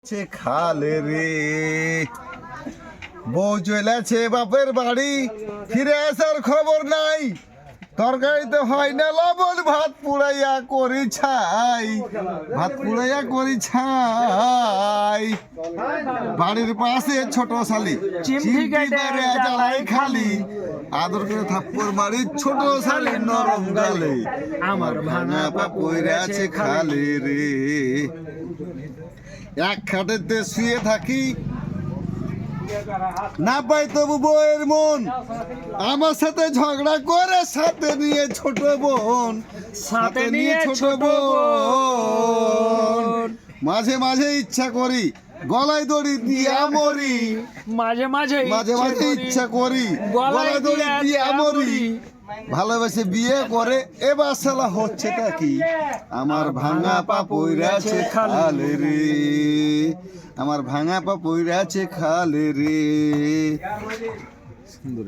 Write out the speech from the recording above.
সে খালে রে বউ চলেছে বাপের বাড়ি, ফিরে আসার খবর নাই। তরকারিতে হয় না লবণ, ভাত পুড়াইয়া করি ছাই, ভাত পুড়াইয়া করি ছাই। বাড়ির পাশে ছোট শালি চিমটি মেরে জ্বালাই খালি, আদর করে থাপ্পড় মারি ছোট শালি নরম গালে। আমার ভাঙা পা পইরা আছে খালে রে। এক খাটেতে শুয়ে থাকি, না পাই তবু বউয়ের মন, আমার সাথে ঝগড়া করে সাথে নিয়ে ছোট বোন, সাথে নিয়ে ছোট বোন। মাঝে মাঝে ইচ্ছা করি গলায় দড়ি দিয়া মরি, মাঝে মাঝে মাঝে মাঝে ইচ্ছা করি গলায় দড়ি দিয়া মরি। ভালোবেসে বিয়ে করে এবার শালা হচ্ছেটা কি, আমার ভাঙা পা পইরা আছে খালে রে, আমার ভাঙা পা পইরা আছে খালে রে। সুন্দর